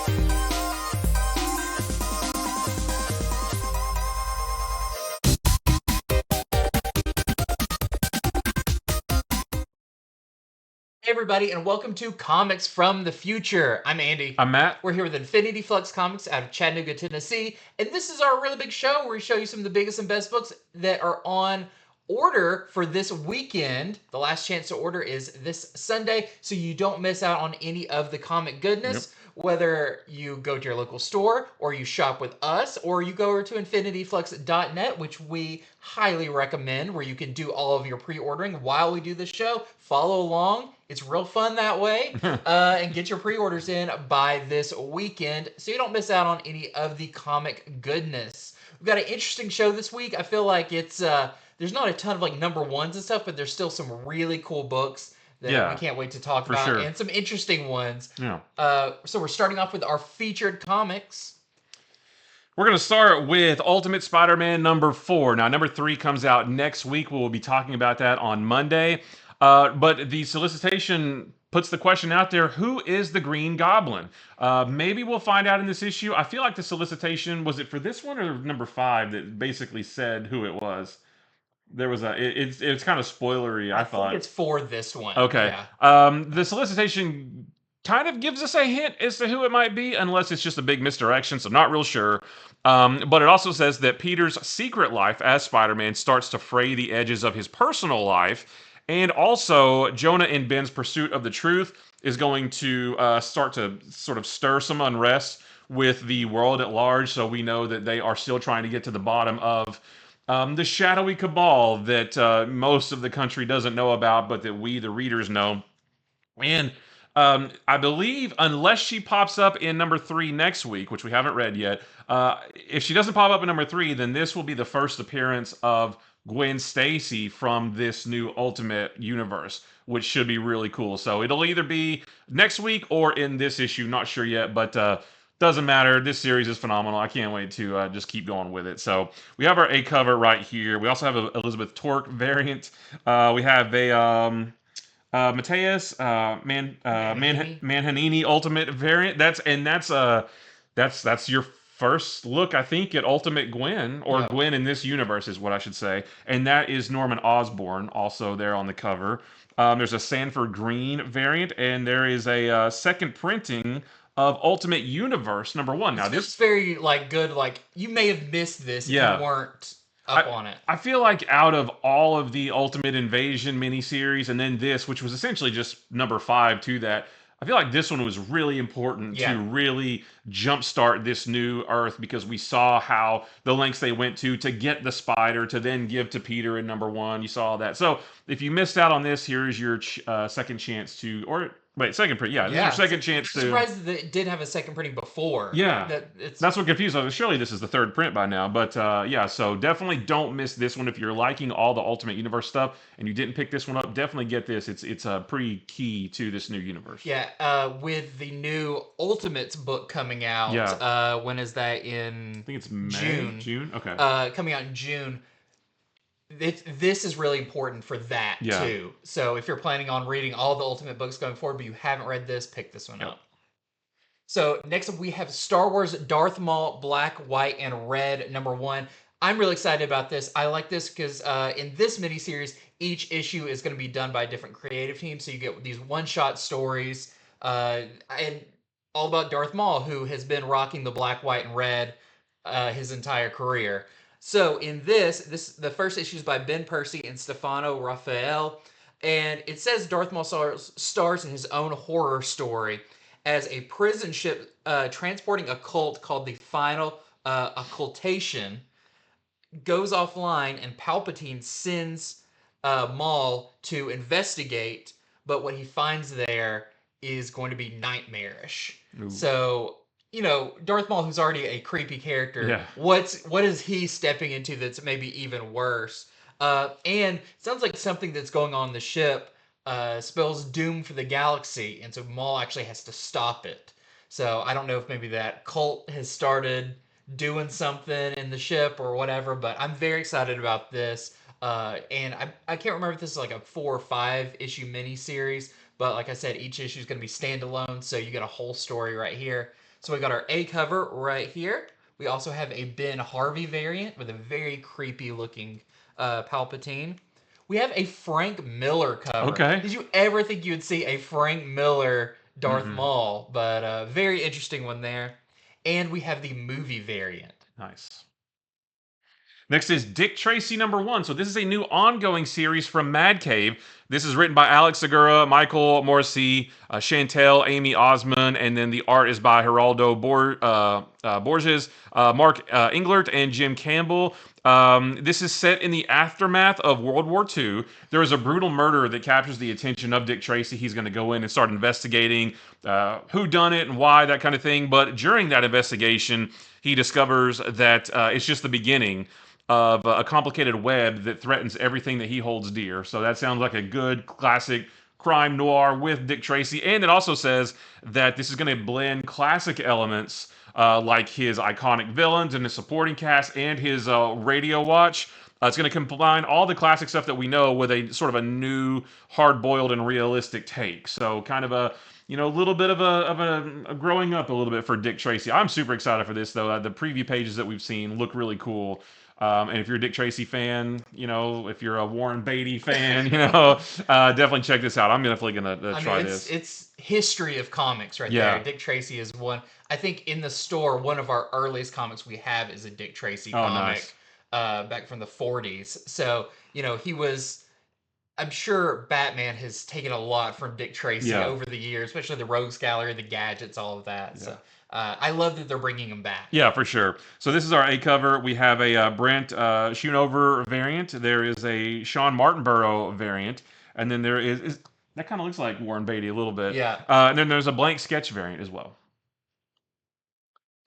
Hey everybody, and welcome to Comics from the Future. I'm Andy. I'm Matt. We're here with Infinity Flux Comics out of Chattanooga, Tennessee, and this is our really big show where we show you some of the biggest and best books that are on order for this weekend. The last chance to order is this Sunday, so you don't miss out on any of the comic goodness. Yep. Whether you go to your local store, or you shop with us, or you go over to infinityflux.net, which we highly recommend, where you can do all of your pre-ordering while we do the show. Follow along. It's real fun that way. And get your pre-orders in by this weekend so you don't miss out on any of the comic goodness. We've got an interesting show this week. I feel like it's there's not a ton of like number ones and stuff, but there's still some really cool books that we can't wait to talk about, sure. and some interesting ones. Yeah. So we're starting off with our featured comics. We're going to start with Ultimate Spider-Man number 4. Now, number 3 comes out next week. We'll be talking about that on Monday. But the solicitation puts the question out there, who is the Green Goblin? Maybe we'll find out in this issue. I feel like the solicitation, was it for this one or number 5 that basically said who it was? There was it's kind of spoilery, I thought. I think it's for this one. Okay. Yeah. The solicitation kind of gives us a hint as to who it might be, unless it's just a big misdirection, so not real sure. But it also says that Peter's secret life as Spider-Man starts to fray the edges of his personal life, and also Jonah and Ben's pursuit of the truth is going to start to sort of stir some unrest with the world at large, so we know that they are still trying to get to the bottom of the shadowy cabal that most of the country doesn't know about, but that we, the readers, know. And I believe, unless she pops up in number 3 next week, which we haven't read yet, if she doesn't pop up in number 3, then this will be the first appearance of Gwen Stacy from this new Ultimate Universe, which should be really cool. So it'll either be next week or in this issue, not sure yet, but doesn't matter. This series is phenomenal. I can't wait to just keep going with it. So we have our A cover right here. We also have an Elizabeth Torque variant. We have a Mateus Manhanini Ultimate variant. That's your first look, I think, at Ultimate Gwen, or Gwen in this universe is what I should say. And that is Norman Osborn, also there on the cover. There's a Sanford Green variant, and there is a second printing of Ultimate Universe number 1. Now this is very good. Like, you may have missed this if you weren't up on it. I feel like out of all of the Ultimate Invasion miniseries, and then this, which was essentially just number 5 to that, I feel like this one was really important to really jumpstart this new Earth, because we saw how the lengths they went to get the spider to then give to Peter in number 1. You saw that. So if you missed out on this, here's your second chance to, or wait, second print. Yeah, this is your second chance to. I'm surprised that it did have a second printing before. Yeah, that's what confused us. Surely this is the third print by now. But yeah, so definitely don't miss this one. If you're liking all the Ultimate Universe stuff and you didn't pick this one up, definitely get this. It's pretty key to this new universe. Yeah, with the new Ultimates book coming out. Yeah. When is that? In I think it's May. June. Okay. Coming out in June. This is really important for that too. So if you're planning on reading all the Ultimate books going forward, but you haven't read this, pick this one up. So next up we have Star Wars Darth Maul Black, White, and Red number 1. I'm really excited about this. I like this because in this miniseries, each issue is going to be done by a different creative team. So you get these one-shot stories and all about Darth Maul, who has been rocking the black, white, and red his entire career. So in the first issue is by Ben Percy and Stefano Raphael, and it says Darth Maul stars in his own horror story as a prison ship transporting a cult called the Final Occultation goes offline, and Palpatine sends Maul to investigate, but what he finds there is going to be nightmarish. Ooh. So, Darth Maul, who's already a creepy character, what is he stepping into that's maybe even worse? And it sounds like something that's going on the ship spells doom for the galaxy, and so Maul actually has to stop it. So I don't know if maybe that cult has started doing something in the ship or whatever, but I'm very excited about this. And I can't remember if this is like a 4 or 5 issue miniseries, but like I said, each issue is going to be standalone, so you get a whole story right here. So we got our A cover right here. We also have a Ben Harvey variant with a very creepy looking Palpatine. We have a Frank Miller cover. Okay. Did you ever think you would see a Frank Miller Darth Mm-mm. Maul? But very interesting one there. And we have the movie variant. Nice. Next is Dick Tracy #1. So this is a new ongoing series from Mad Cave. This is written by Alex Segura, Michael Morrissey, Chantel, Amy Osmond, and then the art is by Geraldo Borges, Mark Englert, and Jim Campbell. This is set in the aftermath of World War II. There is a brutal murder that captures the attention of Dick Tracy. He's going to go in and start investigating who done it and why, that kind of thing. But during that investigation, he discovers that it's just the beginning of a complicated web that threatens everything that he holds dear. So that sounds like a good classic crime noir with Dick Tracy. And it also says that this is going to blend classic elements like his iconic villains and his supporting cast and his radio watch. It's going to combine all the classic stuff that we know with a sort of a new, hard-boiled and realistic take. So kind of a little bit of a growing up a little bit for Dick Tracy. I'm super excited for this though. The preview pages that we've seen look really cool. And if you're a Dick Tracy fan, if you're a Warren Beatty fan, definitely check this out. I'm definitely gonna try this. It's history of comics right there. Dick Tracy is one. I think in the store, one of our earliest comics we have is a Dick Tracy comic, back from the 40s. So he was. I'm sure Batman has taken a lot from Dick Tracy over the years, especially the Rogues Gallery, the gadgets, all of that. Yeah. So I love that they're bringing him back. Yeah, for sure. So this is our A cover. We have a Brent Schoonover variant. There is a Sean Martinborough variant. And then there is that kind of looks like Warren Beatty a little bit. Yeah. And then there's a blank sketch variant as well.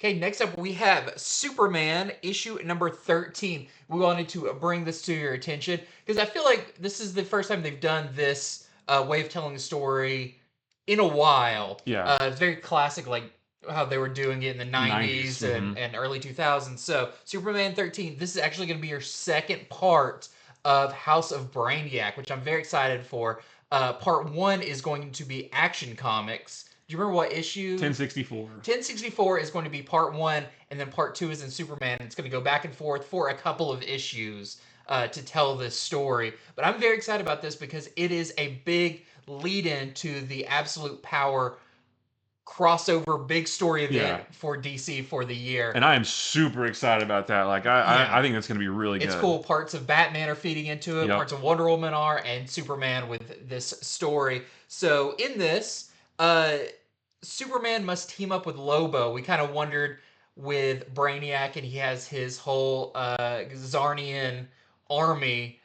Okay, next up we have Superman issue number 13. We wanted to bring this to your attention because I feel like this is the first time they've done this way of telling a story in a while. Yeah. It's very classic, like how they were doing it in the 90s and early 2000s. So Superman 13, this is actually going to be your second part of House of Brainiac, which I'm very excited for. Part 1 is going to be Action Comics. Do you remember what issue? 1064. 1064 is going to be part 1, and then part 2 is in Superman. It's going to go back and forth for a couple of issues to tell this story. But I'm very excited about this because it is a big lead-in to the Absolute Power crossover big story event for DC for the year. And I am super excited about that. Like I think that's going to be really good. It's cool. Parts of Batman are feeding into it. Yep. Parts of Wonder Woman are, and Superman with this story. So in this, Superman must team up with Lobo. We kind of wondered with Brainiac, and he has his whole Zarnian army.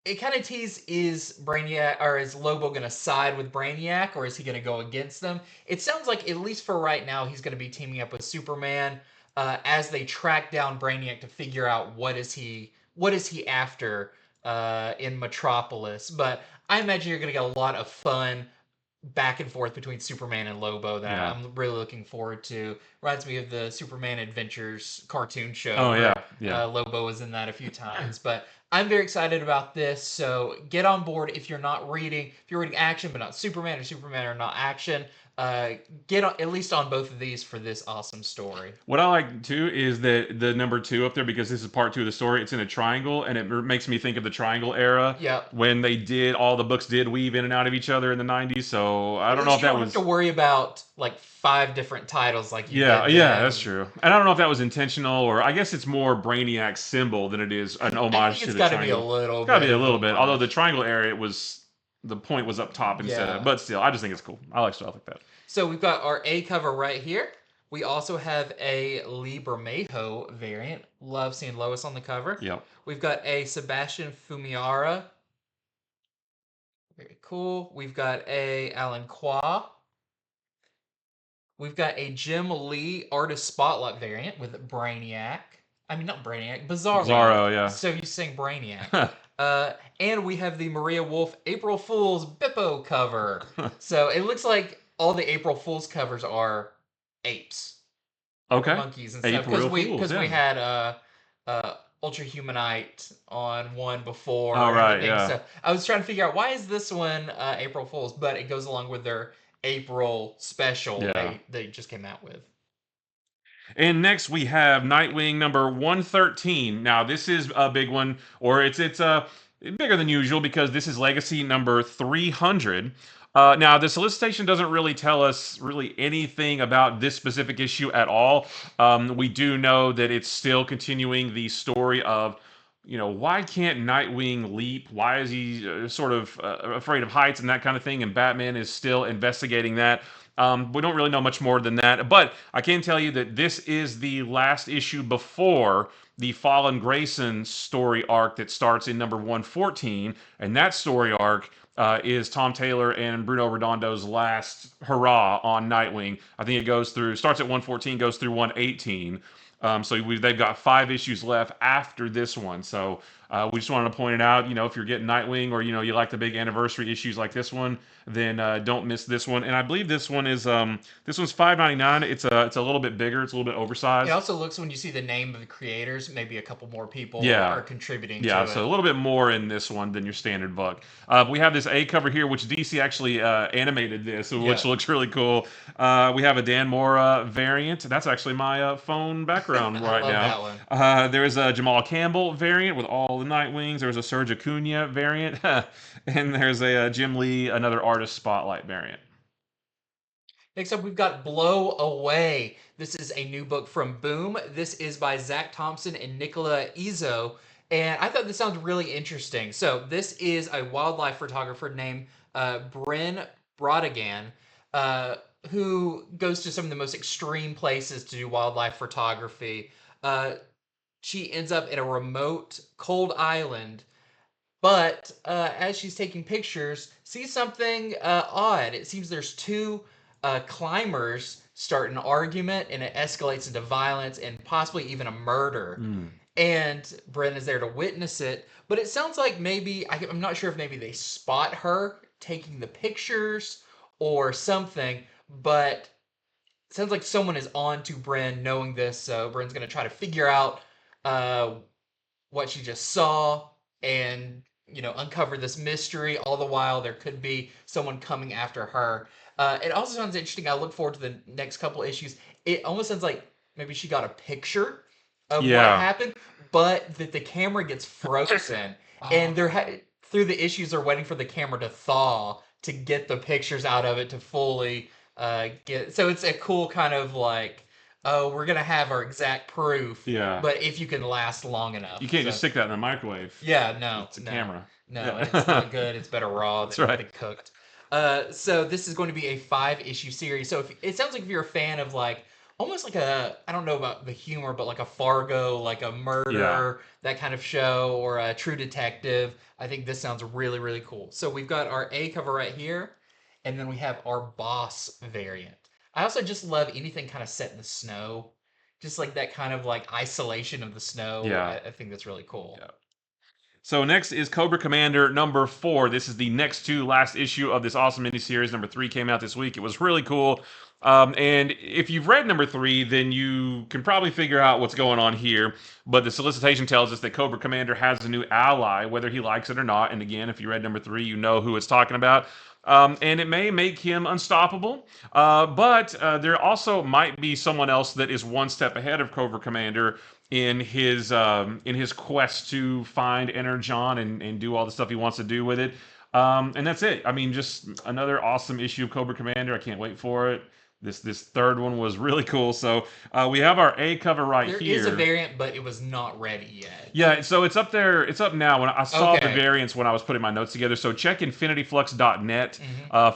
It kind of teased, is Brainiac or is Lobo going to side with Brainiac, or is he going to go against them? It sounds like, at least for right now, he's going to be teaming up with Superman as they track down Brainiac to figure out what is he after in Metropolis. But I imagine you're going to get a lot of fun back and forth between Superman and Lobo that I'm really looking forward to. Reminds me of the Superman Adventures cartoon show. Oh, yeah. Lobo was in that a few times. But I'm very excited about this, so get on board if you're reading action but not Superman, or Superman or not action. Get on, at least on both of these for this awesome story. What I like too is that the number 2 up there, because this is part 2 of the story, it's in a triangle, and it makes me think of the triangle era. Yep. When all the books did weave in and out of each other in the 90s. So I don't know if that was. You don't have to worry about like 5 different titles like you did. Yeah, that's true. And I don't know if that was intentional, or I guess it's more Brainiac's symbol than it is an homage to the triangle. It's got to be a little. It's got to be a little bit. Although the triangle area, the point was up top instead of, but still, I just think it's cool. I like stuff like that. So we've got our A cover right here. We also have a Lee Bermejo variant. Love seeing Lois on the cover. Yep. We've got a Sebastian Fumiara. Very cool. We've got a Alan Qua. We've got a Jim Lee Artist Spotlight variant with Brainiac. I mean, not Brainiac, Bizarro. Bizarro, yeah. So you saying Brainiac. And we have the Maria Wolf April Fool's Bippo cover. So it looks like all the April Fool's covers are apes. Okay. Monkeys and stuff. Because we had Ultra Humanite on one before. Oh, right, yeah. So I was trying to figure out, why is this one April Fool's? But it goes along with their April special they just came out with. And next we have Nightwing number 113. Now this is a big one, or it's bigger than usual because this is Legacy number 300. Now the solicitation doesn't really tell us really anything about this specific issue at all. We do know that it's still continuing the story of, why can't Nightwing leap? Why is he sort of afraid of heights and that kind of thing? And Batman is still investigating that. We don't really know much more than that, but I can tell you that this is the last issue before the Fallen Grayson story arc that starts in number 114, and that story arc is Tom Taylor and Bruno Redondo's last hurrah on Nightwing. I think it starts at 114, goes through 118. So they've got 5 issues left after this one. So we just wanted to point it out. If you're getting Nightwing, or you like the big anniversary issues like this one, then don't miss this one. And I believe this one's $5.99. It's a little bit bigger. It's a little bit oversized. It also looks, when you see the name of the creators, maybe a couple more people are contributing to it. Yeah, so a little bit more in this one than your standard book. We have this A cover here, which DC actually animated this, which looks really cool. We have a Dan Mora variant. That's actually my phone background right now. That one. There's a Jamal Campbell variant with all the Nightwings. There's a Serge Acuna variant. And there's a Jim Lee, another artist spotlight variant. Next up, we've got Blow Away. This is a new book from Boom. This is by Zach Thompson and Nicola Izzo. And I thought this sounds really interesting. So this is a wildlife photographer named Bryn Brodigan, who goes to some of the most extreme places to do wildlife photography. She ends up in a remote, cold island. But as she's taking pictures, sees something odd. It seems there's 2 climbers start an argument, and it escalates into violence and possibly even a murder. And Bryn is there to witness it. But it sounds like maybe, I'm not sure if maybe they spot her taking the pictures or something, but it sounds like someone is on to Bryn knowing this. So Bryn's going to try to figure out what she just saw and uncover this mystery. All the while, there could be someone coming after her. It also sounds interesting. I look forward to the next couple issues. It almost sounds like maybe she got a picture of what happened, but that the camera gets frozen, and through the issues they're waiting for the camera to thaw to get the pictures out of it to fully get. So it's a cool kind of like, oh, we're going to have our exact proof. Yeah. But if you can last long enough. You can't just stick that in the microwave. Yeah, no. It's a camera. No, it's not good. It's better raw than cooked. So this is going to be a 5-issue series. So it sounds like if you're a fan of like, almost like I don't know about the humor, but like a Fargo, like a murder, that kind of show, or a True Detective, I think this sounds really, really cool. So we've got our A cover right here, and then we have our Boss variant. I also just love anything kind of set in the snow. Just like that kind of like isolation of the snow. Yeah. I think that's really cool. Yeah. So next is Cobra Commander number 4. This is the next to last issue of this awesome miniseries. Number 3 came out this week. It was really cool. And if you've read number 3, then you can probably figure out what's going on here. But the solicitation tells us that Cobra Commander has a new ally, whether he likes it or not. And again, if you read number 3, you know who it's talking about. And it may make him unstoppable, but there also might be someone else that is one step ahead of Cobra Commander in his quest to find Energon and do all the stuff he wants to do with it. And that's it. I mean, just another awesome issue of Cobra Commander. I can't wait for it. This third one was really cool. So we have our A cover right here. There is a variant, but it was not ready yet. Yeah, so it's up there. It's up now. When I saw the variants when I was putting my notes together. So check infinityflux.net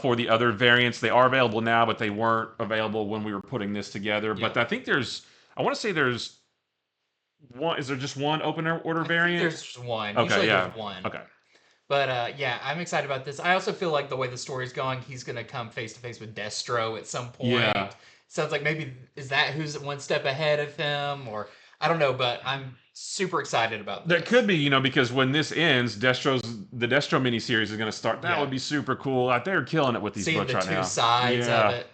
for the other variants. They are available now, but they weren't available when we were putting this together. But I think I want to say there's one. Is there just one open order variant? There's just one. Okay, Usually there's one. Okay. But yeah, I'm excited about this. I also feel like the way the story's going, he's going to come face to face with Destro at some point. Yeah. Sounds like maybe, is that who's one step ahead of him? Or, I don't know, but I'm super excited about this. That could be, because when this ends, the Destro miniseries is going to start. That would be super cool. They're killing it with these books right now. Seeing the two sides of it.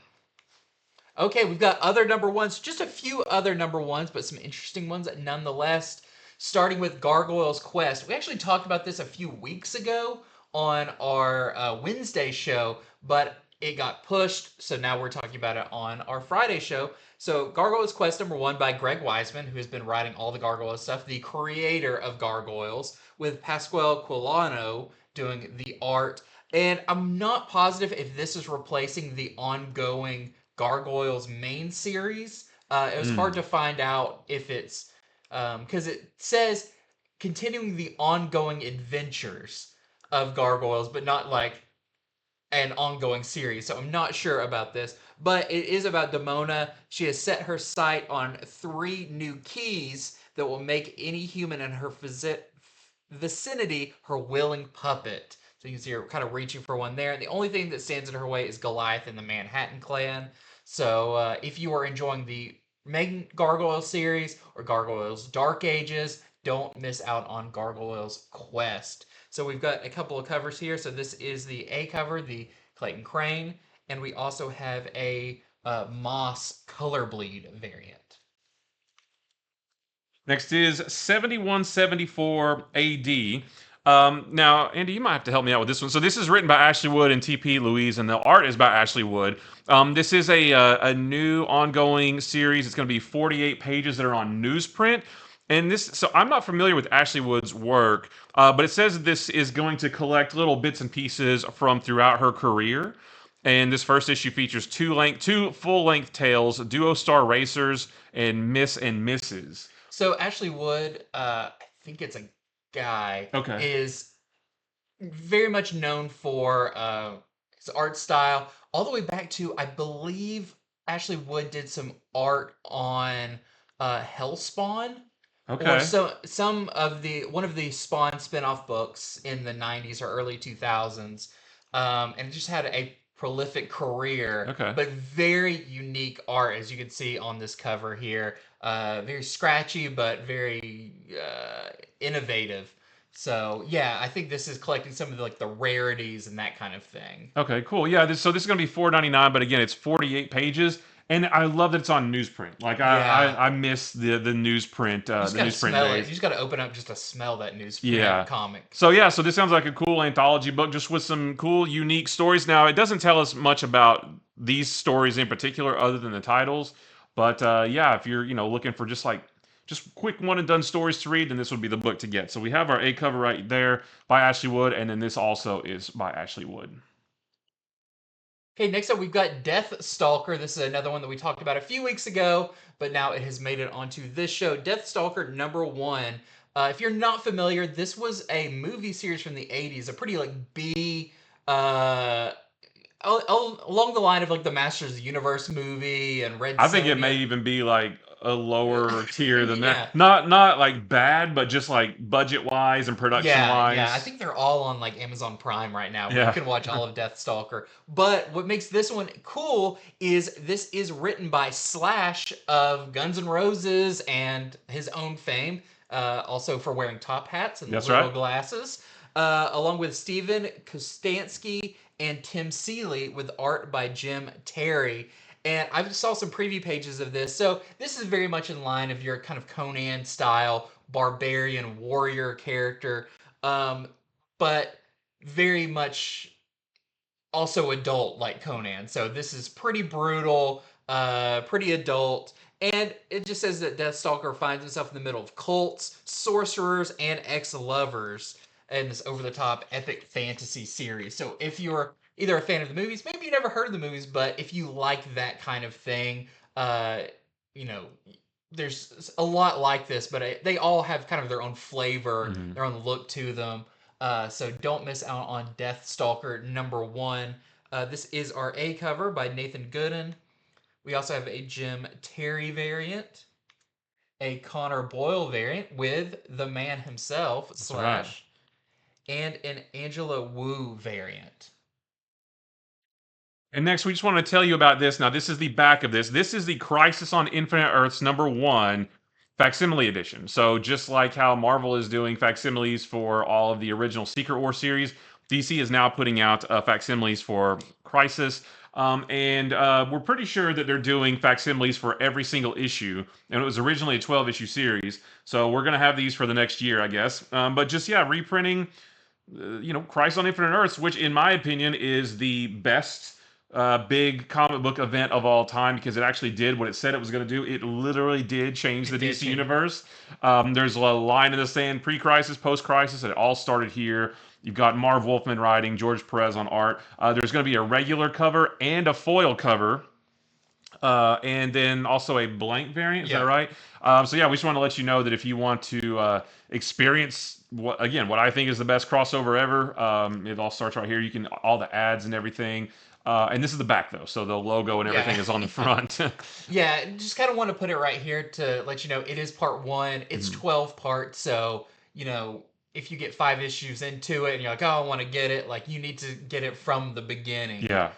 Okay, we've got other number ones. Just a few other number ones, but some interesting ones nonetheless. Starting with Gargoyles Quest. We actually talked about this a few weeks ago on our Wednesday show, but it got pushed, so now we're talking about it on our Friday show. So Gargoyles Quest #1 by Greg Weisman, who has been writing all the Gargoyles stuff, the creator of Gargoyles, with Pasquale Quilano doing the art. And I'm not positive if this is replacing the ongoing Gargoyles main series. It was hard to find out if it's because it says continuing the ongoing adventures of Gargoyles, but not like an ongoing series. So I'm not sure about this, but it is about Demona. She has set her sight on 3 new keys that will make any human in her vicinity her willing puppet. So you can see her kind of reaching for one there. The only thing that stands in her way is Goliath and the Manhattan Clan. So if you are enjoying the main Gargoyles series or Gargoyles Dark Ages, don't miss out on Gargoyles Quest. So we've got a couple of covers here. So this is the A cover, the Clayton Crane, and we also have a Moss Color Bleed variant. Next is 7174 AD. Now, Andy, you might have to help me out with this one. So this is written by Ashley Wood and T.P. Louise, and the art is by Ashley Wood. This is a new ongoing series. It's going to be 48 pages that are on newsprint. And this, so I'm not familiar with Ashley Wood's work, but it says this is going to collect little bits and pieces from throughout her career. And this first issue features two full-length tales, Duo Star Racers, and Miss and Mrs. So Ashley Wood, I think it's a guy, Okay. is very much known for his art style, all the way back to, I believe, Ashley Wood did some art on Hellspawn. Or Okay. some of the one of the Spawn spin-off books in the 90s or early 2000s, and just had a prolific career, Okay. but very unique art, as you can see on this cover here. Very scratchy, but very innovative. So yeah, I think this is collecting some of the rarities and that kind of thing. Okay, cool. Yeah, so this is going to be $4.99, but again, it's 48 pages, and I love that it's on newsprint. Like Yeah. I miss the newsprint You just the gotta newsprint smell it. You days. just gotta open up just to smell that newsprint Yeah. comic. So yeah, so this sounds like a cool anthology book, just with some cool, unique stories. Now, it doesn't tell us much about these stories in particular, other than the titles. But yeah, if you're looking for just quick one and done stories to read, then this would be the book to get. So we have our A cover right there by Ashley Wood, and then this also is by Ashley Wood. Okay, next up we've got Deathstalker. This is another one that we talked about a few weeks ago, but now it has made it onto this show. Deathstalker #1. If you're not familiar, this was a movie series from the 80s, a pretty B, along the line of the Masters of the Universe movie and Red I think it may Sonja. even be like a lower tier than that. Yeah. Not like bad, but just like budget wise and production Yeah. I wise. think they're all on Amazon Prime right now, where you Yeah. can watch all of Deathstalker. But what makes this one cool is this is written by Slash of Guns N' Roses and his own fame, also for wearing top hats and That's little right. glasses, along with Steven Kostansky and Tim Seeley, with art by Jim Terry. And I saw some preview pages of this. So this is very much in line of your kind of Conan style barbarian warrior character, but very much also adult like Conan. So this is pretty brutal, pretty adult. And it just says that Deathstalker finds himself in the middle of cults, sorcerers, and ex-lovers in this over-the-top epic fantasy series. So if you're either a fan of the movies, maybe you never heard of the movies, but if you like that kind of thing, you know, there's a lot like this, but they all have kind of their own flavor, Mhm. their own look to them. So don't miss out on Deathstalker #1. This is our A cover by Nathan Gooden. We also have a Jim Terry variant, a Connor Boyle variant with the man himself, That's right. Slash, and an Angela Wu variant. And next, we just want to tell you about this. Now, this is the back of this. This is the Crisis on Infinite Earths #1 facsimile edition. So, just like how Marvel is doing facsimiles for all of the original Secret War series, DC is now putting out facsimiles for Crisis. And we're pretty sure that they're doing facsimiles for every single issue. And it was originally a 12-issue series. So, we're going to have these for the next year, I guess. But just, yeah, reprinting, Crisis on Infinite Earths, which, in my opinion, is the best big comic book event of all time because it actually did what it said it was going to do. It literally did change the DC universe. There's a line in the sand, pre-crisis, post-crisis, and it all started here. You've got Marv Wolfman writing, George Perez on art. There's going to be a regular cover and a foil cover. And then also a blank variant. Is that right? So yeah, we just want to let you know that if you want to experience what I think is the best crossover ever, it all starts right here. You can all the ads and everything. And this is the back though, so the logo and everything is on the front. Yeah, just kind of want to put it right here to let you know it is part 1. It's 12 parts, so if you get 5 issues into it and you're like, oh, I want to get it, like you need to get it from the beginning. Yeah.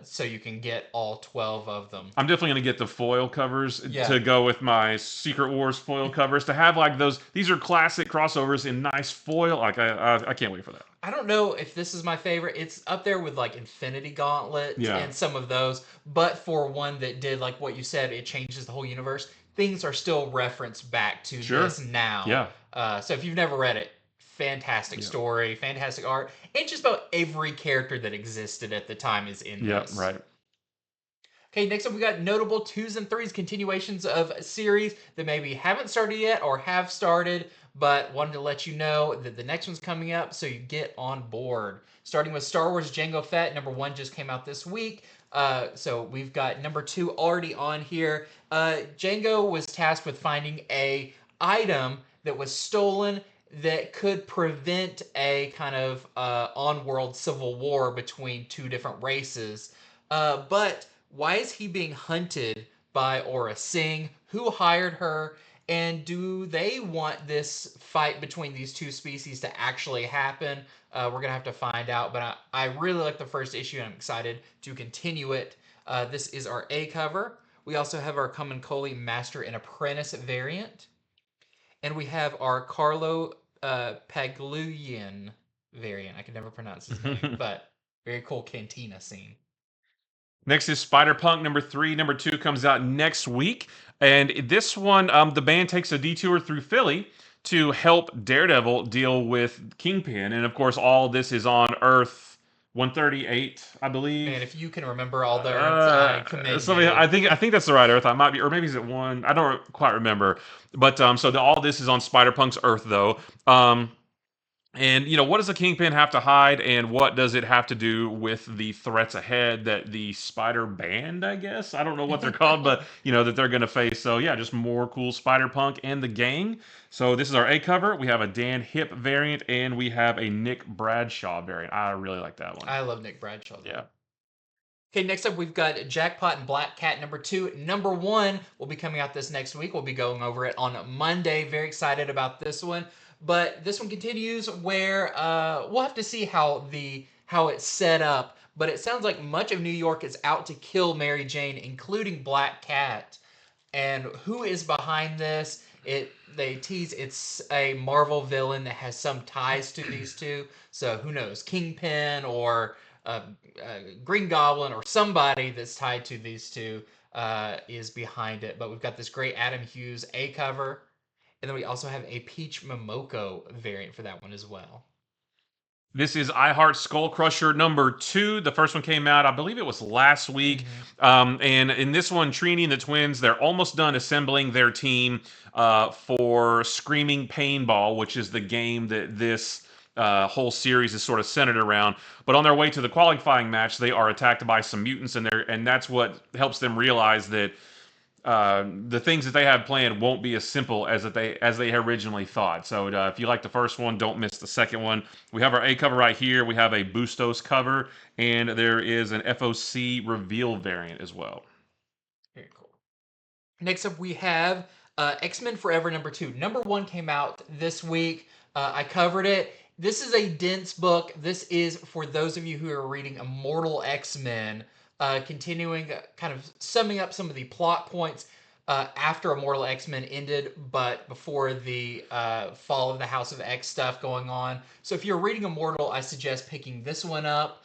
So you can get all 12 of them. I'm definitely going to get the foil covers to go with my Secret Wars foil covers to have like those. These are classic crossovers in nice foil. Like I can't wait for that. I don't know if this is my favorite. It's up there with like Infinity Gauntlet and some of those. But for one that did like what you said, it changes the whole universe. Things are still referenced back to this now. Yeah. So if you've never read it, fantastic story, fantastic art, and just about every character that existed at the time is in this. Yeah, right. Okay, next up we got notable 2s and 3s continuations of series that maybe haven't started yet or have started, but wanted to let you know that the next one's coming up, so you get on board. Starting with Star Wars Jango Fett, number 1 just came out this week. So we've got number 2 already on here. Jango was tasked with finding a item that was stolen that could prevent a kind of on-world civil war between 2 different races. But why is he being hunted by Aura Singh? Who hired her? And do they want this fight between these 2 species to actually happen? We're going to have to find out. But I really like the first issue, and I'm excited to continue it. This is our A cover. We also have our Kamen Master and Apprentice variant. And we have our Carlo Pagliulian variant. I can never pronounce his name, but very cool cantina scene. Next is Spider-Punk number 3. Number 2 comes out next week. And this one, the band takes a detour through Philly to help Daredevil deal with Kingpin. And of course, all this is on Earth 138, I believe. Man, if you can remember all the Earths, I commend you. I think that's the right Earth. I might be, or maybe is it 1? I don't quite remember. But so all this is on Spider-Punk's Earth, though. And, what does the Kingpin have to hide, and what does it have to do with the threats ahead that the Spider Band, I guess? I don't know what they're called, but, that they're going to face. So, yeah, just more cool Spider-Punk and the gang. So this is our A cover. We have a Dan Hip variant, and we have a Nick Bradshaw variant. I really like that one. I love Nick Bradshaw, though. Yeah. Okay, next up we've got Jackpot and Black Cat number 2. Number 1 will be coming out this next week. We'll be going over it on Monday. Very excited about this one. But this one continues where we'll have to see how it's set up. But it sounds like much of New York is out to kill Mary Jane, including Black Cat. And who is behind this? They tease it's a Marvel villain that has some ties to these 2. So who knows? Kingpin or Green Goblin or somebody that's tied to these 2 is behind it. But we've got this great Adam Hughes A cover. And then we also have a Peach Momoko variant for that one as well. This is I Heart Skull Crusher number 2. The first one came out, I believe it was last week. And in this one, Trini and the twins, they're almost done assembling their team for Screaming Paintball, which is the game that this whole series is sort of centered around. But on their way to the qualifying match, they are attacked by some mutants, and that's what helps them realize that the things that they have planned won't be as simple as they originally thought. So if you like the first one, don't miss the second one. We have our A cover right here. We have a Bustos cover, and there is an FOC reveal variant as well. Very cool. Next up, we have X-Men Forever number 2. Number 1 came out this week. I covered it. This is a dense book. This is for those of you who are reading Immortal X-Men. Continuing, kind of summing up some of the plot points after Immortal X-Men ended, but before the fall of the House of X stuff going on. So if you're reading Immortal, I suggest picking this one up.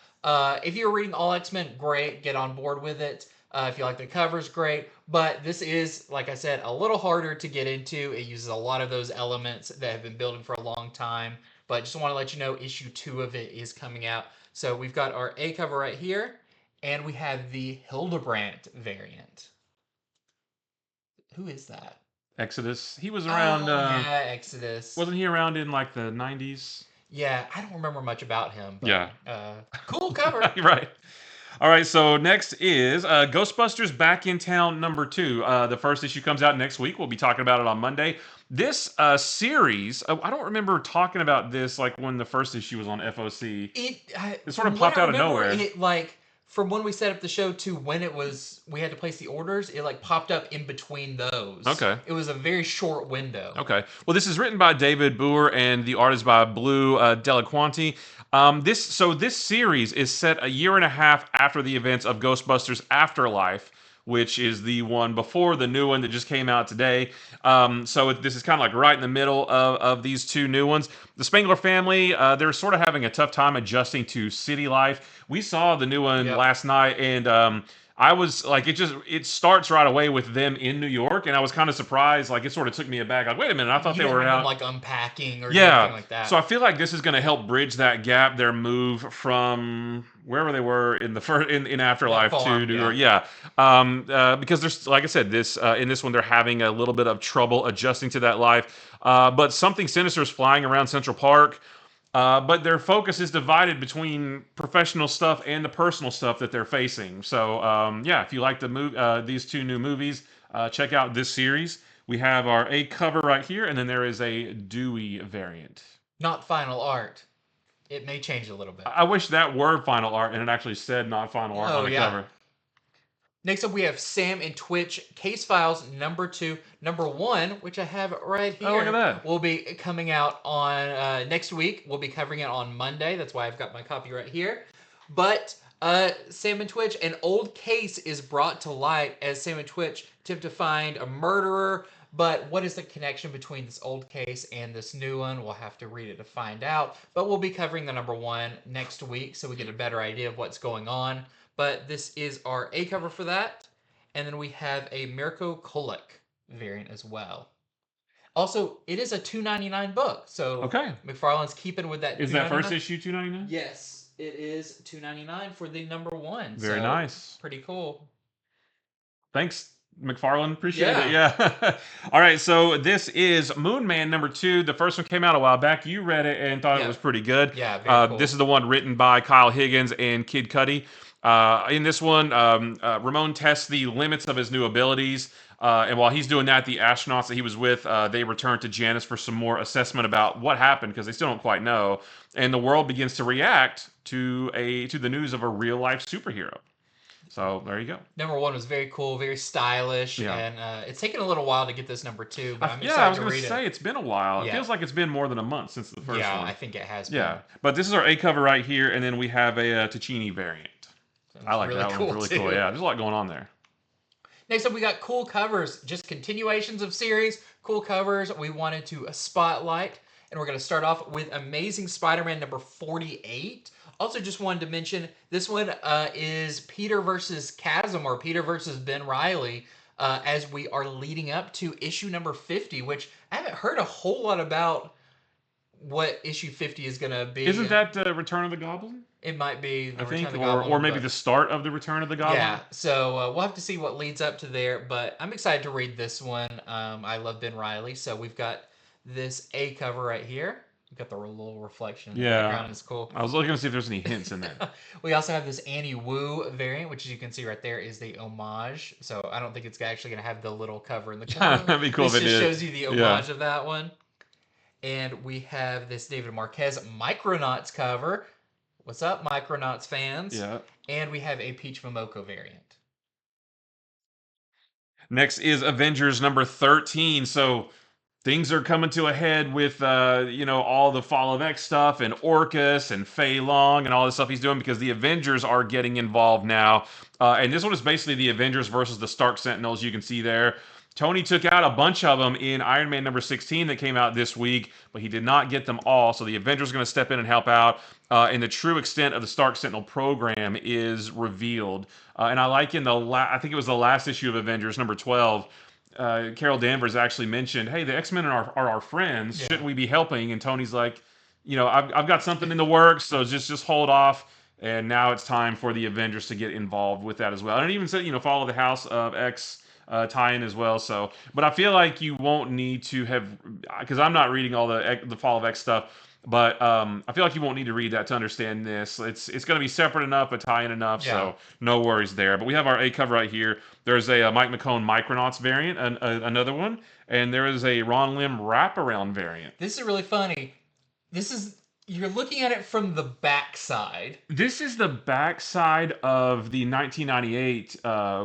If you're reading all X-Men, great, get on board with it. If you like the covers, great. But this is, like I said, a little harder to get into. It uses a lot of those elements that have been building for a long time. But just want to let you know, issue 2 of it is coming out. So we've got our A cover right here. And we have the Hildebrandt variant. Who is that? Exodus. He was around. Yeah, Exodus. Wasn't he around in like the 90s? Yeah, I don't remember much about him. But, Yeah. Cool cover. Right. All right, so next is Ghostbusters Back in Town #2. The first issue comes out next week. We'll be talking about it on Monday. This series, I don't remember talking about this like when the first issue was on FOC. It sort of popped out of nowhere. It, like, from when we set up the show to when it was, we had to place the orders, it like popped up in between those. Okay. It was a very short window. Okay. Well, this is written by David Boer and the art is by Blue Delaquanti. This series is set a year and a half after the events of Ghostbusters Afterlife, which is the one before the new one that just came out today. This is kind of like right in the middle of these two new ones. The Spangler family, they're sort of having a tough time adjusting to city life. We saw the new one last night, and I was like, it starts right away with them in New York, and I was kind of surprised. Like, it sort of took me aback. Like, wait a minute, I thought they were out like unpacking or anything like that. So I feel like this is going to help bridge that gap. Their move from wherever they were in the first in Afterlife to New York. Because there's, like I said, this in this one they're having a little bit of trouble adjusting to that life. But something sinister is flying around Central Park. But their focus is divided between professional stuff and the personal stuff that they're facing. So, if you like these two new movies, check out this series. We have our A cover right here, and then there is a Dewey variant. Not final art. It may change a little bit. I wish that were final art, and it actually said not final art on the cover. Next up, we have Sam and Twitch Case Files #2. #1, which I have right here. Oh, look at that. Will be coming out on next week. We'll be covering it on Monday. That's why I've got my copy right here. But Sam and Twitch, an old case is brought to light as Sam and Twitch attempt to find a murderer. But what is the connection between this old case and this new one? We'll have to read it to find out. But we'll be covering the #1 next week, so we get a better idea of what's going on. But this is our A cover for that. And then we have a Mirko Kolek variant as well. Also, it is a $2.99 book. So McFarlane's keeping with that. Is that first issue $2.99? Yes, it is $2.99 for the #1. Very nice. Pretty cool. Thanks, McFarlane. Appreciate it. Yeah. All right, so this is Moon Man #2. The first one came out a while back. You read it and thought it was pretty good. Yeah, very cool. This is the one written by Kyle Higgins and Kid Cudi. In this one, Ramon tests the limits of his new abilities. And while he's doing that, the astronauts that he was with, they return to Janus for some more assessment about what happened, because they still don't quite know. And the world begins to react to the news of a real-life superhero. So there you go. #1 was very cool, very stylish, and it's taken a little while to get this #2, but I'm excited to read it. I was going to say, it's been a while. It feels like it's been more than a month since the first one. Yeah, I think it has been. Yeah, but this is our A cover right here, and then we have a Ticini variant. I like that one. Really cool. Yeah, there's a lot going on there. Next up, we got cool covers, just continuations of series, cool covers we wanted to spotlight. And we're going to start off with Amazing Spider-Man #48. Also, just wanted to mention, this one is Peter versus Chasm, or Peter versus Ben Reilly, as we are leading up to issue #50, which I haven't heard a whole lot about what issue 50 is going to be. Isn't that Return of the Goblin? It might be the Return of the Goblin. Or maybe the start of the Return of the Goblin. Yeah, so we'll have to see what leads up to there, but I'm excited to read this one. I love Ben Reilly, so we've got this A cover right here. We've got the little reflection in the background. It's cool. I was looking to see if there's any hints in there. We also have this Annie Wu variant, which, as you can see right there, is the homage. So I don't think it's actually going to have the little cover in the corner. That'd be cool if it did. This just shows you the homage of that one. And we have this David Marquez Micronauts cover. What's up, Micronauts fans? Yeah. And we have a Peach Momoko variant. Next is Avengers #13. So things are coming to a head with, all the Fall of X stuff and Orcus and Fei Long and all this stuff he's doing, because the Avengers are getting involved now. And this one is basically the Avengers versus the Stark Sentinels, you can see there. Tony took out a bunch of them in Iron Man #16 that came out this week, but he did not get them all. So the Avengers are going to step in and help out. And the true extent of the Stark Sentinel program is revealed. And I like I think it was the last issue of Avengers #12, Carol Danvers actually mentioned, hey, the X-Men are our friends. Shouldn't we be helping? And Tony's like, I've got something in the works, so just hold off. and now it's time for the Avengers to get involved with that as well. And it even said, follow the House of X tie-in as well. So, but I feel like you won't need to have, because I'm not reading all the Fall of X stuff. But I feel like you won't need to read that to understand this. It's going to be separate enough, but tie-in enough, so no worries there. But we have our A cover right here. There's a Mike McCone Micronauts variant, another one, and there is a Ron Lim wraparound variant. This is really funny. You're looking at it from the backside. This is the backside of the 1998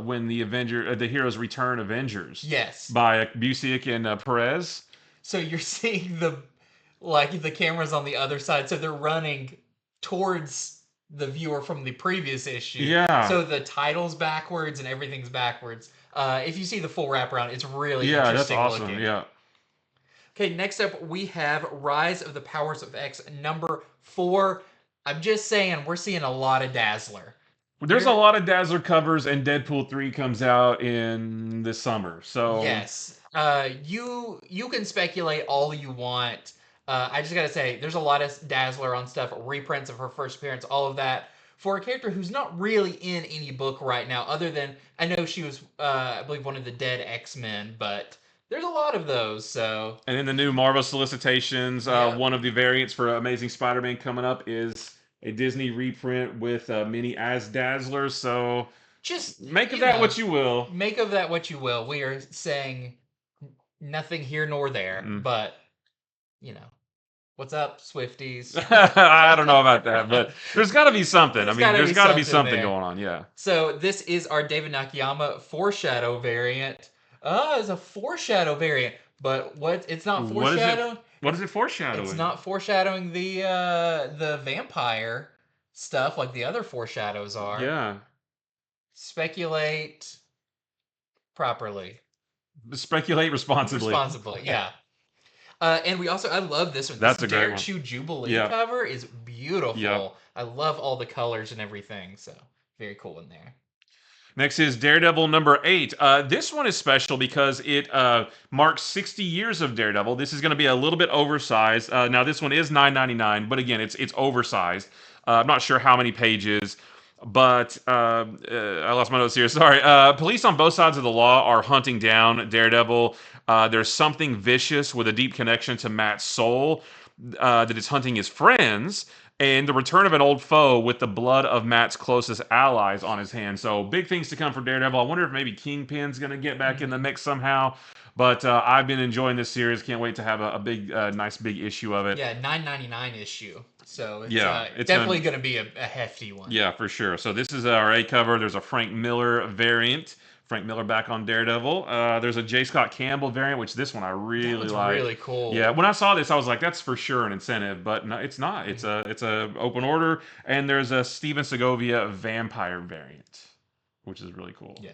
when the Heroes Return Avengers. Yes. By Busiek and Perez. So you're seeing the camera's on the other side, so they're running towards the viewer from the previous issue. Yeah. So the title's backwards and everything's backwards. If you see the full wraparound, it's really interesting that's awesome. looking. Yeah. Okay, next up we have Rise of the Powers of X number 4. I'm just saying, we're seeing a lot of Dazzler. There's a lot of Dazzler covers, and Deadpool 3 comes out in the summer. So yes, you can speculate all you want. I just gotta say, there's a lot of Dazzler on stuff, reprints of her first appearance, all of that. For a character who's not really in any book right now, other than, I know she was, I believe, one of the dead X-Men, but there's a lot of those, so... And in the new Marvel solicitations, one of the variants for Amazing Spider-Man coming up is a Disney reprint with Minnie as Dazzler, so... Just make of that what you will. Make of that what you will. We are saying nothing here nor there, but, what's up, Swifties? I don't know about that, but there's got to be something. There's got to be something going on, yeah. So this is our David Nakayama Foreshadow variant. It's a Foreshadow variant, but it's not foreshadowing. What is it foreshadowing? It's not foreshadowing the vampire stuff like the other foreshadows are. Yeah. Speculate properly. Speculate responsibly. Responsibly, yeah. And we also, I love this one. That's a great one. Dare Jubilee cover is beautiful. Yep. I love all the colors and everything, so very cool in there. Next is Daredevil number 8. This one is special because it marks 60 years of Daredevil. This is going to be a little bit oversized. Now, this one is $9.99, but again, it's oversized. I'm not sure how many pages, but I lost my notes here. Sorry. Police on both sides of the law are hunting down Daredevil. There's something vicious with a deep connection to Matt's soul that is hunting his friends. And the return of an old foe with the blood of Matt's closest allies on his hands. So big things to come for Daredevil. I wonder if maybe Kingpin's going to get back in the mix somehow. But I've been enjoying this series. Can't wait to have a big, nice big issue of it. Yeah, $9.99 issue. So it's definitely going to be a hefty one. Yeah, for sure. So this is our A cover. There's a Frank Miller variant. Frank Miller back on Daredevil. There's a J. Scott Campbell variant, which this one I really like. Really cool. Yeah, when I saw this, I was like, "That's for sure an incentive," but no, it's not. It's a open order, and there's a Steven Segovia vampire variant, which is really cool. Yeah.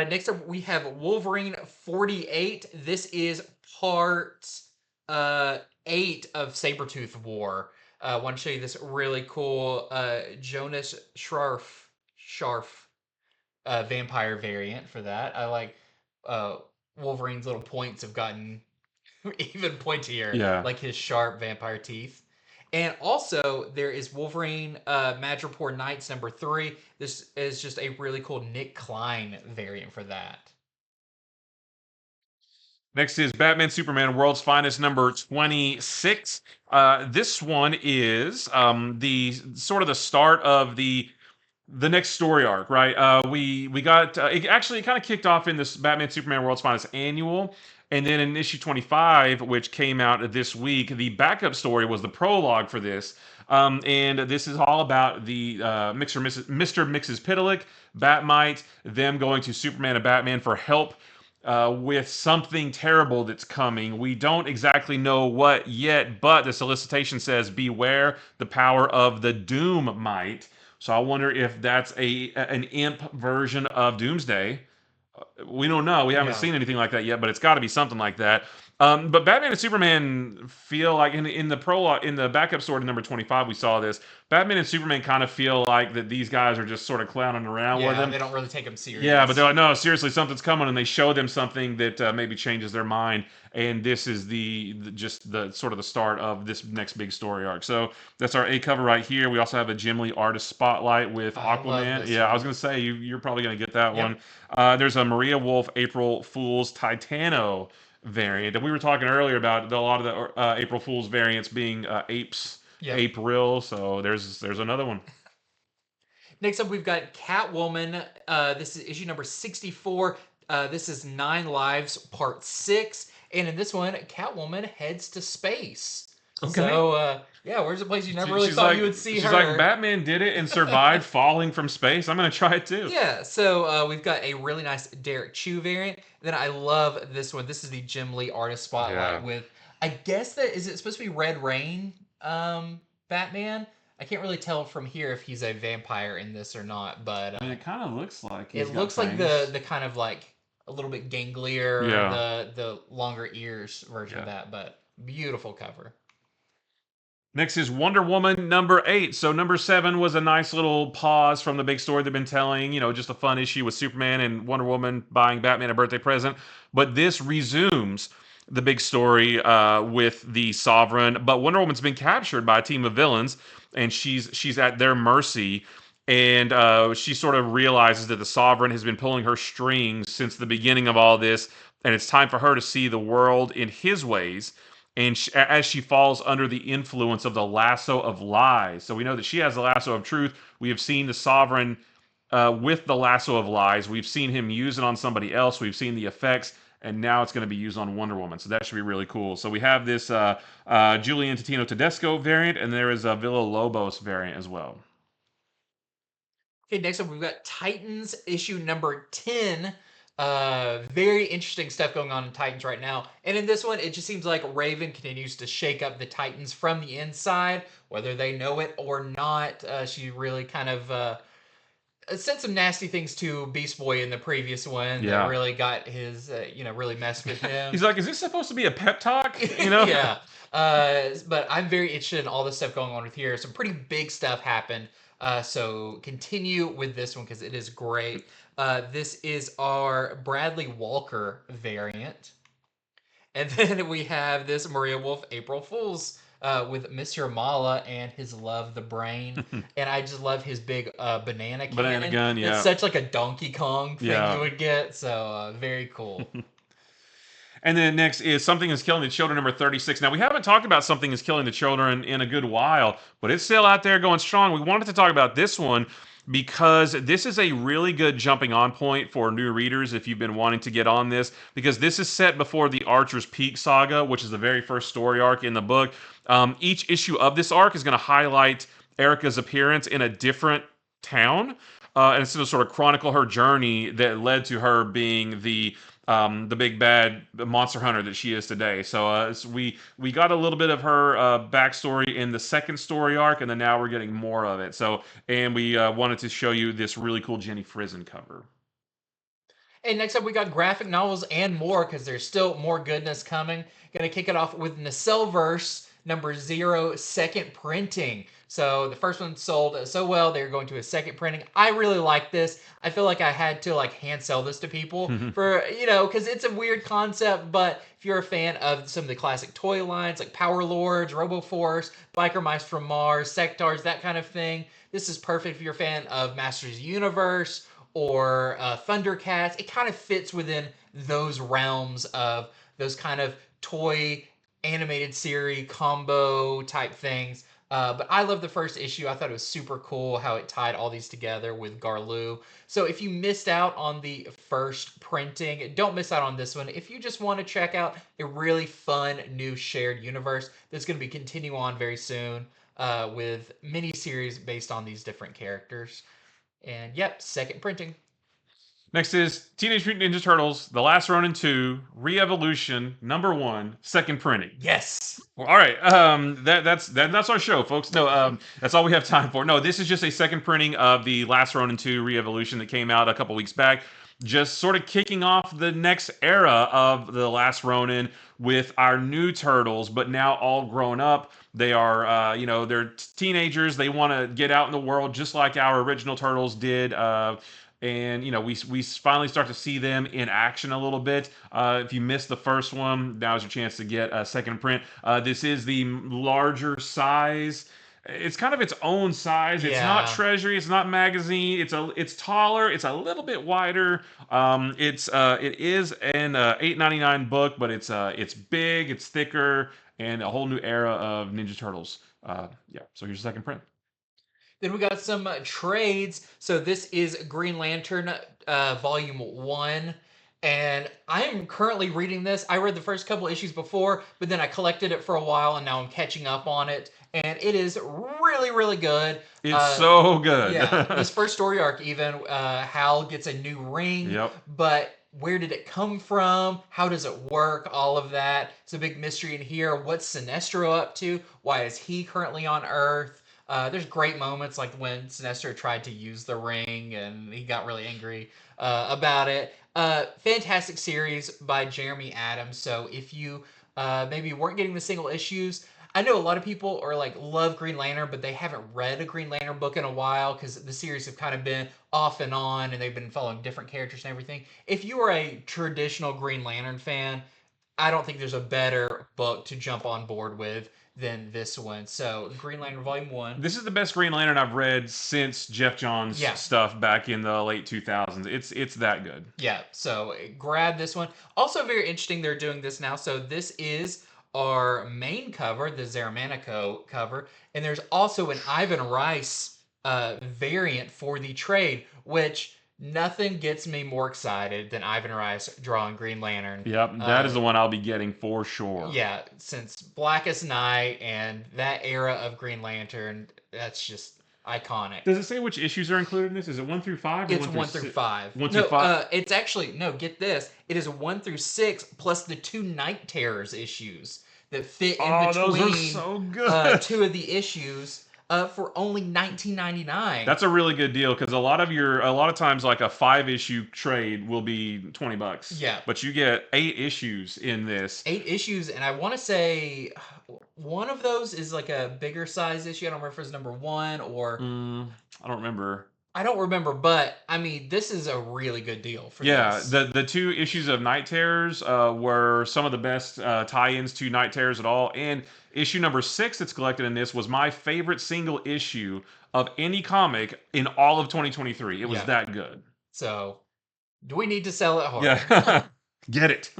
Next up, we have Wolverine 48. This is part 8 of Sabretooth War. I want to show you this really cool Jonas Scharf vampire variant for that. I like Wolverine's little points have gotten even pointier, like his sharp vampire teeth. And also, there is Wolverine Madripoor Knights number 3. This is just a really cool Nick Klein variant for that. Next is Batman Superman World's Finest number 26. This one is the sort of the start of the next story arc, right? We got it kind of kicked off in this Batman Superman World's Finest annual, and then in issue 25, which came out this week, the backup story was the prologue for this, and this is all about the Mr. Mixes Pitalik, Batmite, them going to Superman and Batman for help with something terrible that's coming. We don't exactly know what yet, but the solicitation says, beware the power of the Doom Might. So I wonder if that's an imp version of Doomsday. We don't know. We haven't seen anything like that yet, but it's got to be something like that. But Batman and Superman feel like in the prologue, in the backup story number 25, we saw this. Batman and Superman kind of feel like that these guys are just sort of clowning around with them. They don't really take them serious. Yeah, but they're like, no, seriously, something's coming, and they show them something that maybe changes their mind. And this is just the sort of the start of this next big story arc. So that's our A cover right here. We also have a Jim Lee artist spotlight with Aquaman. Yeah, I was gonna say you're probably gonna get that one. There's a Maria Wolf April Fool's Titano variant, and we were talking earlier about a lot of the April Fool's variants being apes, April. So there's another one. Next up, we've got Catwoman. This is issue number 64. This is 9 Lives, part 6. And in this one, Catwoman heads to space. Okay. So, where's a place you never really thought you would see her? She's like, Batman did it and survived falling from space. I'm going to try it too. Yeah, so we've got a really nice Derek Chew variant. Then I love this one. This is the Jim Lee artist spotlight with, I guess is it supposed to be Red Rain Batman? I can't really tell from here if he's a vampire in this or not, but I mean, it kind of looks like it looks like the kind of like a little bit ganglier, the longer ears version of that, but beautiful cover. Next is Wonder Woman number 8. So number 7 was a nice little pause from the big story they've been telling, just a fun issue with Superman and Wonder Woman buying Batman a birthday present. But this resumes the big story with the Sovereign. But Wonder Woman's been captured by a team of villains, and she's at their mercy. And she sort of realizes that the Sovereign has been pulling her strings since the beginning of all this, and it's time for her to see the world in his ways. And as she falls under the influence of the lasso of lies. So we know that she has the lasso of truth. We have seen the Sovereign with the lasso of lies. We've seen him use it on somebody else. We've seen the effects. And now it's going to be used on Wonder Woman. So that should be really cool. So we have this Julian Totino Tedesco variant, and there is a Villa Lobos variant as well. Okay, next up we've got Titans issue number 10. Very interesting stuff going on in Titans right now. And in this one, it just seems like Raven continues to shake up the Titans from the inside, whether they know it or not. She really kind of said some nasty things to Beast Boy in the previous one that really got his, really messed with him. He's like, is this supposed to be a pep talk? Yeah. But I'm very interested in all the stuff going on with here. Some pretty big stuff happened. So continue with this one because it is great. This is our Bradley Walker variant. And then we have this Maria Wolf April Fool's with Mr. Mala and his Love the Brain. And I just love his big banana cannon. Banana gun, yeah. It's such like a Donkey Kong thing you would get. So very cool. And then next is Something is Killing the Children, number 36. Now, we haven't talked about Something is Killing the Children in a good while, but it's still out there going strong. We wanted to talk about this one because this is a really good jumping on point for new readers if you've been wanting to get on this, because this is set before the Archer's Peak saga, which is the very first story arc in the book. Each issue of this arc is going to highlight Erica's appearance in a different town, and it's going to sort of chronicle her journey that led to her being the big bad monster hunter that she is today. So we got a little bit of her backstory in the second story arc, and then now we're getting more of it. So, and we wanted to show you this really cool Jenny Frison cover. And next up, we got graphic novels and more because there's still more goodness coming. Gonna kick it off with Nacellverse number 0, second printing. So the first one sold so well, they're going to a second printing. I really like this. I feel like I had to like hand sell this to people for, because it's a weird concept, but if you're a fan of some of the classic toy lines like Power Lords, RoboForce, Biker Mice from Mars, Sectars, that kind of thing, this is perfect if you're a fan of Masters of the Universe or Thundercats. It kind of fits within those realms of those kind of toy animated series combo type things. But I love the first issue. I thought it was super cool how it tied all these together with Garloo. So if you missed out on the first printing, don't miss out on this one. If you just want to check out a really fun new shared universe that's going to be continue on very soon with mini-series based on these different characters. And yep, second printing. Next is Teenage Mutant Ninja Turtles, The Last Ronin 2, Re-Evolution, number 1, second printing. Yes. Well, all right. That's our show, folks. No, that's all we have time for. No, this is just a second printing of The Last Ronin 2, Re-Evolution that came out a couple weeks back. just sort of kicking off the next era of the last Ronin with our new turtles, but now all grown up. They are, they're teenagers. They want to get out in the world just like our original turtles did. And we finally start to see them in action a little bit. If you missed the first one, now's your chance to get a second print. This is the larger size. It's kind of its own size. It's not Treasury. It's not magazine. It's taller. It's a little bit wider. It is an $8.99 book, but it's big. It's thicker, and a whole new era of Ninja Turtles. So here's your second print. Then we got some trades. So this is Green Lantern Volume 1. And I am currently reading this. I read the first couple issues before, but then I collected it for a while, and now I'm catching up on it. And it is really, really good. It's so good. Yeah, this first story arc even, Hal gets a new ring. Yep. But where did it come from? How does it work? All of that. It's a big mystery in here. What's Sinestro up to? Why is he currently on Earth? There's great moments like when Sinestro tried to use the ring and he got really angry about it. Fantastic series by Jeremy Adams. So if you maybe weren't getting the single issues, I know a lot of people are like love Green Lantern, but they haven't read a Green Lantern book in a while because the series have kind of been off and on and they've been following different characters and everything. If you are a traditional Green Lantern fan, I don't think there's a better book to jump on board with than this one. So Green Lantern Volume 1. This is the best Green Lantern I've read since Jeff Johns stuff back in the late 2000s. It's that good. Yeah, so grab this one. Also very interesting they're doing this now. So this is our main cover, the Zeramanico cover, and there's also an Ivan Rice variant for the trade, which nothing gets me more excited than Ivan Rice drawing Green Lantern. Yep, that is the one I'll be getting for sure. Yeah, since Blackest Night and that era of Green Lantern, that's just iconic. Does it say which issues are included in this? Is it 1 through 5? It's 1 through 5. 1 through 5? It's actually, no, get this. It is 1 through 6 plus the 2 Night Terrors issues that fit in between those are so good. 2 of the issues. For only $19.99. That's a really good deal because a lot of times like a 5-issue trade will be $20. Yeah. But you get 8 issues in this. 8 issues, and I want to say one of those is like a bigger size issue. I don't remember if it's number 1 or I don't remember. But I mean, this is a really good deal for this. Yeah, the 2 issues of Night Terrors were some of the best tie-ins to Night Terrors at all, and issue number 6 that's collected in this was my favorite single issue of any comic in all of 2023. It was that good. So, do we need to sell it hard? Yeah. Get it.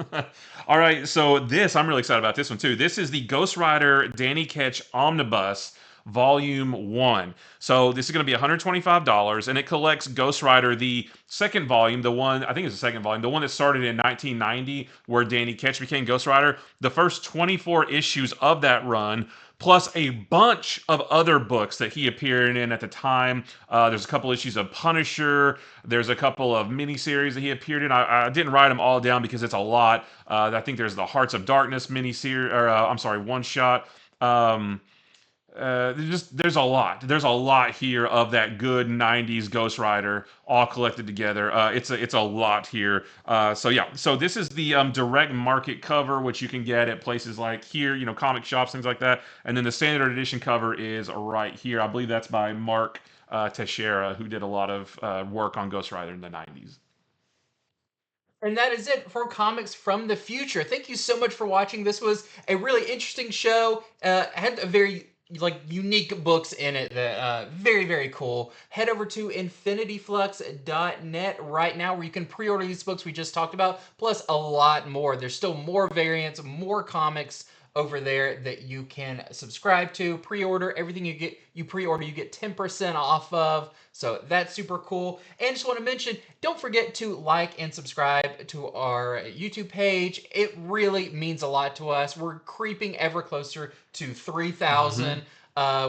All right, so I'm really excited about this one too. This is the Ghost Rider Danny Ketch Omnibus Volume 1. So this is going to be $125, and it collects Ghost Rider, the second volume, the one, I think it's the second volume, the one that started in 1990, where Danny Ketch became Ghost Rider. The first 24 issues of that run, plus a bunch of other books that he appeared in at the time. There's a couple issues of Punisher. There's a couple of miniseries that he appeared in. I didn't write them all down because it's a lot. I think there's the Hearts of Darkness miniseries, or one shot. There's a lot. There's a lot here of that good 90s Ghost Rider all collected together. It's a lot here. So this is the direct market cover, which you can get at places like here, comic shops, things like that. And then the standard edition cover is right here. I believe that's by Mark Teixeira, who did a lot of work on Ghost Rider in the 90s. And that is it for Comics from the Future. Thank you so much for watching. This was a really interesting show. Had a very unique books in it that very, very cool. Head over to infinityflux.net right now where you can pre-order these books we just talked about, plus a lot more. There's still more variants, more comics over there that you can subscribe to, pre-order. Everything you pre-order, you get 10% off of. So that's super cool. And just want to mention, don't forget to like and subscribe to our YouTube page. It really means a lot to us. We're creeping ever closer to 3,000,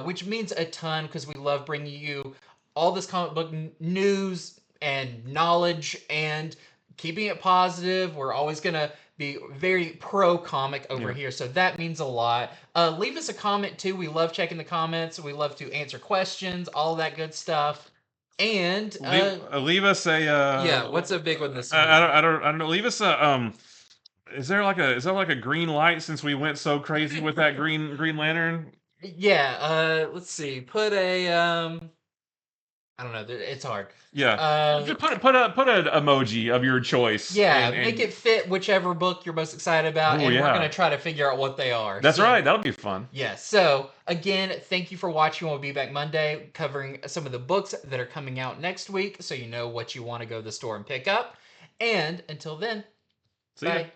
which means a ton because we love bringing you all this comic book news and knowledge and keeping it positive. We're always going to be very pro-comic over here, so that means a lot. Leave us a comment, too. We love checking the comments. We love to answer questions, all that good stuff. And leave us a yeah, what's a big one this week? I don't know. Leave us a is there like a green light since we went so crazy with that Green Lantern? Yeah, let's see. Put a I don't know. It's hard. Yeah, just put an emoji of your choice. Yeah, and make it fit whichever book you're most excited about, and we're gonna try to figure out what they are. That's right. That'll be fun. Yeah. So again, thank you for watching. We'll be back Monday covering some of the books that are coming out next week, so you know what you want to go to the store and pick up. And until then, see ya. bye.